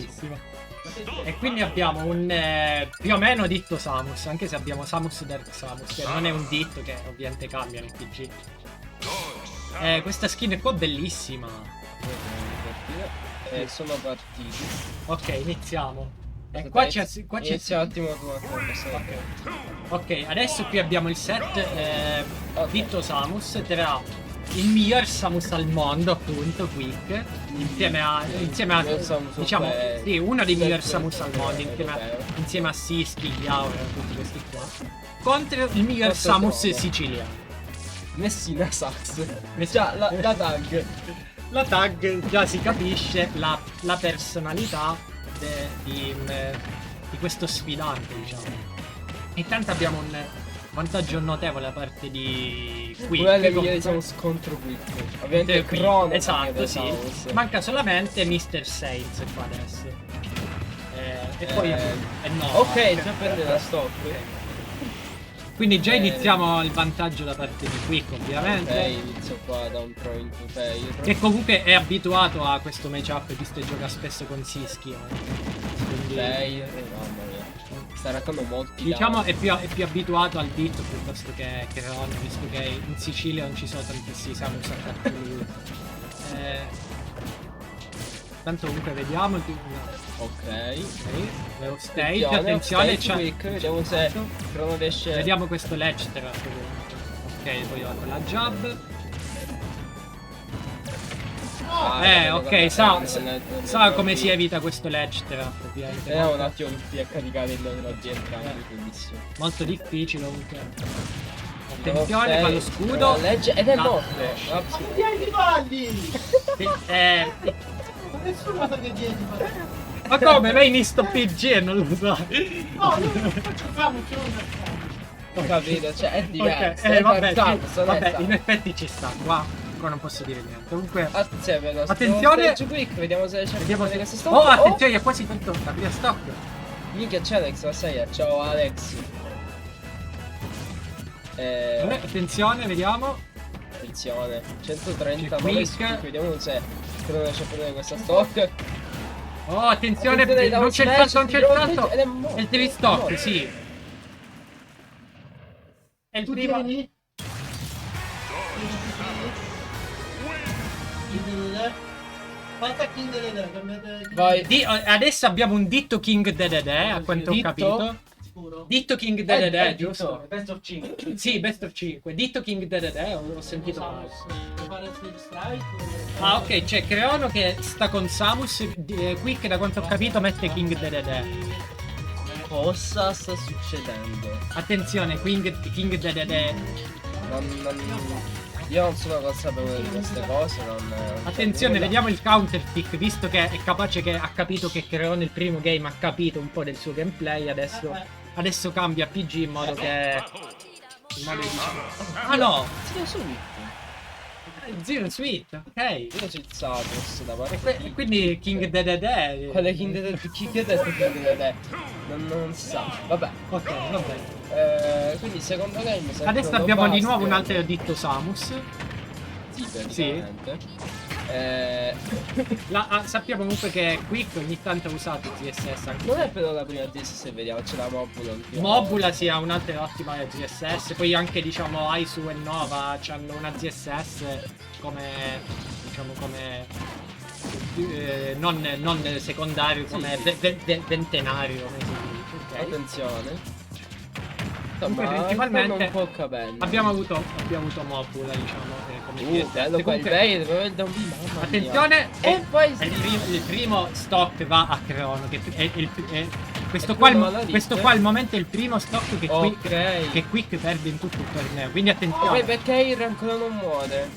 bellissimo. E quindi abbiamo un più o meno ditto Samus, anche se abbiamo Samus Dark Samus, che non è un ditto, che ovviamente cambia nel PG. Questa skin qua è bellissima. Sono partiti. Ok, iniziamo. E qua c'è Inizia un attimo tu. Ok, adesso qui abbiamo il set ditto Samus tra il miglior Samus al mondo, appunto, Quick, insieme a diciamo, sì, uno dei migliori Samus al mondo, insieme a Siski, Yaura, tutti questi qua, contro il miglior Samus siciliano. Messina Sax. Già, la tag. La tag già si capisce la personalità di questo sfidante, diciamo. Intanto abbiamo un vantaggio notevole da parte di Quick. Quello è il migliore Samus contro Quick. Ovviamente Crono. Esatto, sì. Manca solamente Mr. Saints qua adesso. E poi no. Ok, già perde la stop. Quindi già iniziamo il vantaggio da parte di Quick, ovviamente. Ok, inizio qua da un pro into fair. Che comunque è abituato a questo matchup, visto che gioca spesso con Siski. Quindi Fair, mamma mia. Sta raccontando molti diciamo è più abituato al ditto piuttosto che Ron, visto che in Sicilia non ci sono tantissimi Samus attacchi lui. Tanto comunque vediamo. Ok, Vero stage, attenzione, c'è. Vediamo se Crono riesce. Vediamo questo ledge trap. Ok, poi va con la jab. Ok, sa come si evita questo ledge trap, ovviamente. Vediamo un attimo tutti a caricare il loro entrambi, bellissimo. Molto difficile comunque. Attenzione, fa lo scudo. Ed è morte. Vieni falli! Nessuno ha che 10 Ma come? Lei in sto PG e non lo sa. No, non facciamo, Ho capito, cioè è diverso. Vabbè, in effetti ci sta. Qua non posso dire niente. Comunque attenzione. Quick, vediamo se riesce a fare questa stop. Oh, attenzione, è quasi tutto. La prima stop. Minchia, c'è Alex, la sai. Ciao Alex. Attenzione, vediamo. Attenzione, 139 squeak, vediamo se riesce a prendere questa stock. Oh, attenzione, non c'è il salto, non c'è il salto. È il tristock, sì. È il primo. Falta King Dedede. Vai. Adesso abbiamo un ditto King Dedede, a quanto ho capito. Ditto King Dedede, giusto? Best of 5. Sì, best of 5. Ditto King Dedede, ho sentito male. Fare strike. Ah, ok, c'è Creono che sta con Samus. Quick, da quanto ho capito, mette King Dedede. Cosa sta succedendo? Attenzione, King Dedede. Io non sono consapevole di queste cose. Attenzione, vediamo il counter pick, visto che è capace che ha capito che Creono il primo game ha capito un po' del suo gameplay. Adesso cambia PG in modo che. Ah no! Zero Sweet, ok. Io c'è Samus da parte. E quindi King Dedede. Quale King Dedede? Chi è detto King Dedede? Non si sa. Vabbè. Ok, va bene. Quindi secondo game adesso abbiamo di nuovo un altro ditto Samus. Sì. Sappiamo comunque che Quick ogni tanto ha usato ZSS anche. Non è però la prima ZSS, vediamo, c'è la Mobula. Mobula sia un'altra ottima ZSS. Poi anche diciamo Aisu e Nova hanno una ZSS come diciamo come non secondario, come ventenario. Okay. Attenzione. Comunque principalmente abbiamo avuto Mobula, diciamo, come bello quel da un attenzione, e poi il primo stock va a Creono, che è questo qua al momento è il primo stock che Quick perde in tutto il torneo, quindi attenzione. Poi perché il ancora non muore?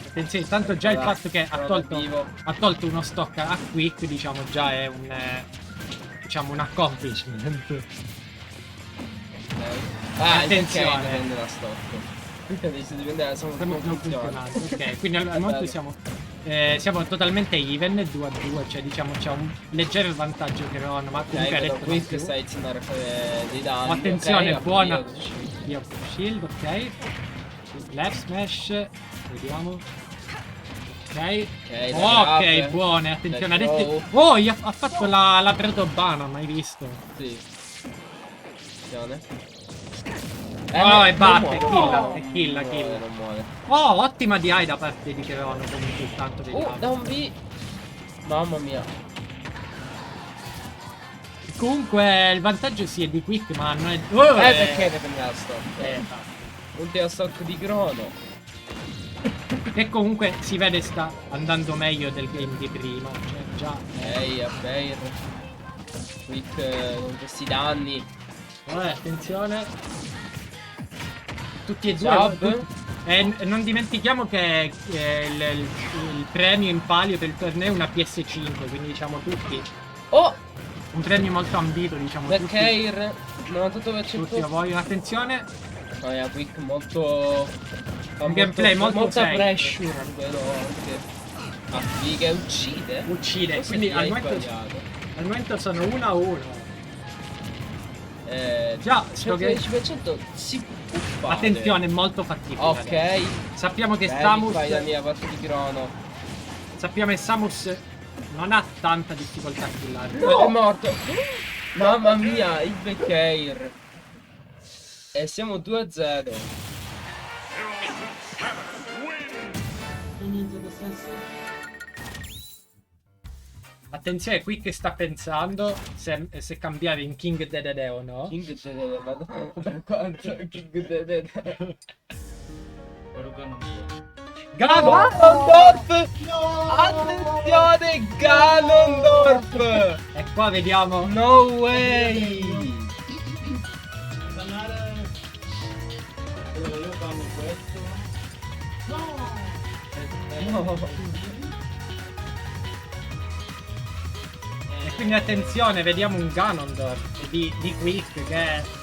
Attenzione, intanto già il fatto che ha tolto uno stock a Quick, diciamo, già è un accomplishment. Attenzione, prende la stop. Quindi si dipende da ok, quindi al momento siamo totalmente even 2-2, cioè diciamo c'è un leggero vantaggio che Ron, ma comunque adesso Quick sta iniziando a fare dei danni. Attenzione, buona shield, ok. Left smash, vediamo. Ok. Ok, Ok, buone, attenzione. Adesso... Oh, ha fatto la protobana, mai visto? Sì. Attenzione. Oh, e batte, non killa. Non muore. Oh, ottima DI da parte di Kerono, comunque intanto vediamo. Da un B. Mamma mia. Comunque il vantaggio sì è di Quick, ma non è... Perché ne prende la stock? Esatto. Ultima stock di Crono. Che comunque si vede sta andando meglio del game di prima. Cioè, già. Ehi, a Bair. Quick con questi danni. Attenzione. Tutti e Jab. due. E non dimentichiamo che il premio in palio del torneo è una PS5, quindi diciamo tutti. Oh! Un premio molto ambito, diciamo. Back air. Tutti 98%. lo vogliono. Attenzione. Quick molto... Un gameplay molto molta safe. pressure. Quello anche. Ah, figa, uccide. Uccide. Forse Quindi mi hai sbagliato. al momento sono 1-1. Già, sto che... 10% si può fare. Attenzione, è molto fattibile. Ok. Sappiamo che Fai Samus... la mia parte di Crono. Sappiamo che Samus non ha tanta difficoltà a killare. No! È morto. Mamma mia, il back air. E siamo 2-0. Inizio del senso. Attenzione, qui che sta pensando se cambiare in King Dedede o no. King Dedede, ma quanto King Dedede? Ganondorf! No! Attenzione, Ganondorf! E qua vediamo. No way! Bannare. Allora io banno questo. No! No. E quindi attenzione, vediamo un Ganondorf di Quick che...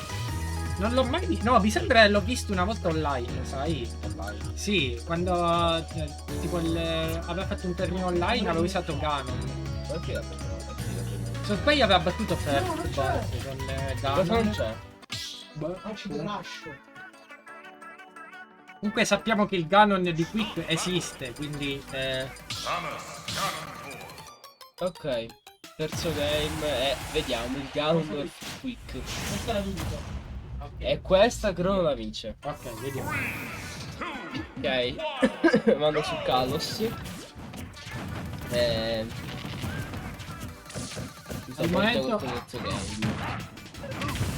Non l'ho mai visto. No, mi sembra l'ho visto una volta online, sai? Online. Sì, quando tipo aveva fatto un torneo online aveva usato Ganon. Perché la persona? Se non sbaglio aveva battuto First No, non Boss c'è. con Cosa non Ganon. c'è? Acido rascio. Comunque sappiamo che il Ganon di Quick esiste, quindi Ok. Terzo game e vediamo il Ganondorf Quick. Questa la vinto. E questa Crono la vince. ok, vediamo. Ok. Vanno su Kalos. Al momento- Terzo game.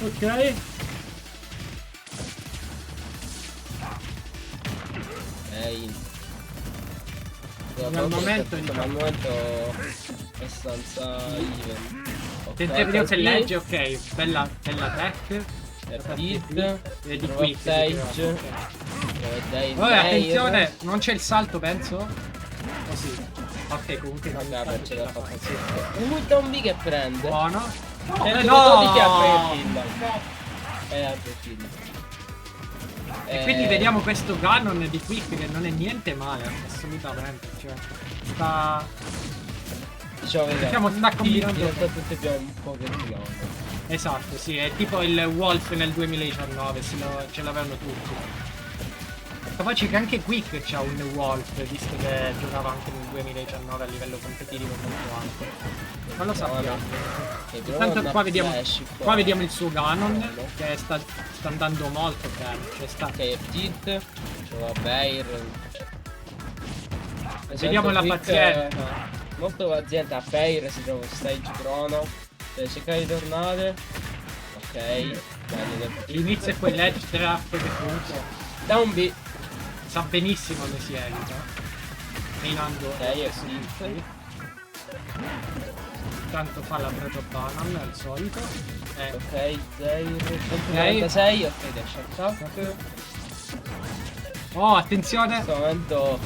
Ok. Ehi. Al momento al momento è abbastanza even. Attenzione, vediamo se legge, ok. Bella tech. Hit. E di Quick. Stage. Vabbè, attenzione, non c'è il salto, penso. Così. Ok, comunque non Vabbè, ce l'ha fatta. sì. Da un B che prende. Buono. No! no! Di che ha kill. Ha kill. E quindi vediamo questo Ganon di Quick che non è niente male, assolutamente. Cioè, sta... Diciamo, Diciamo, sta combinando- in realtà tutti abbiamo un po' che gioco. Esatto, sì, è tipo il Wolf nel 2019, ce l'avevano tutti. Capace che anche Quick c'ha un Wolf, visto che giocava anche nel 2019 a livello competitivo molto alto. Non lo sappiamo. Intanto qua vediamo il suo Ganon, che sta andando molto bene. Cioè sta... Ok, Tit, c'è la Bair. Vediamo la pazienza. Molto paziente a Bair, si trova stage Crono. Deve cercare di tornare. Ok, bene. L'inizio è quell'edge trap che comunque Da un B. sa benissimo come si evita. Minando. Ok, è Tit. Tanto fa la Proto Banan al solito. Ok, Zair. 196, ok, dash attack. Oh, attenzione! In questo momento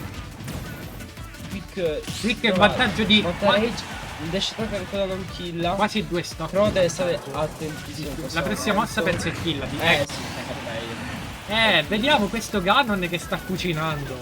Quick è il vantaggio di Rage. Il dash attack ancora non killa. quasi 2 stock. Però deve stare attentissimo in questo La prossima mossa momento. penso è kill. Sì, ok. Vediamo questo Ganon che sta cucinando.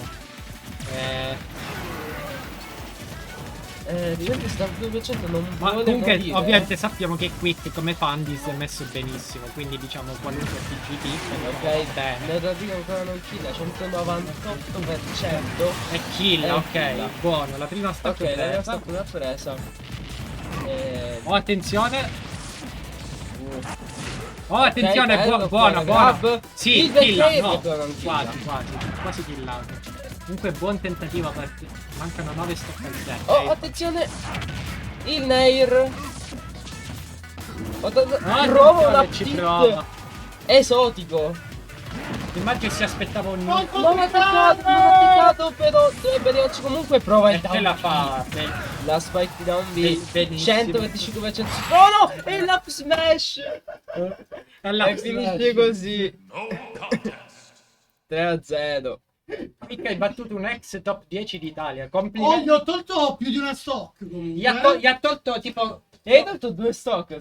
Diventa sta 2% non Ma vuole comunque morire. ovviamente sappiamo che Quick come Fandis è messo benissimo, quindi diciamo qualunque PG Ok, bene. Neuralink ancora non killa, 198%. E kill, ok, killa. buono, la prima stop Ok, la mia presa. stop l'ha presa. Oh, attenzione. uh, Oh, attenzione, Ok, bello, buona, buono, buona. grab. Sì, Il killa, back no. air non killa. Quasi killato. Comunque buon tentativo perché mancano 9 stop al set. Oh, attenzione! Il Nair! Trova una ci pick prova. esotico! Immagino si aspettava un Non Non ha attaccato, però dovrebbe arrivarci comunque. Prova e il ce down la B. fa. La spike di down B. Benissimo. 125%. Oh no! E l'up smash! Alla E finisce così. 3-0. Quick hai battuto un ex top 10 d'Italia. Oh, Complimenti. gli ho tolto più di una stock comunque. Gli ha tolto tipo. E hai tolto 2 stock.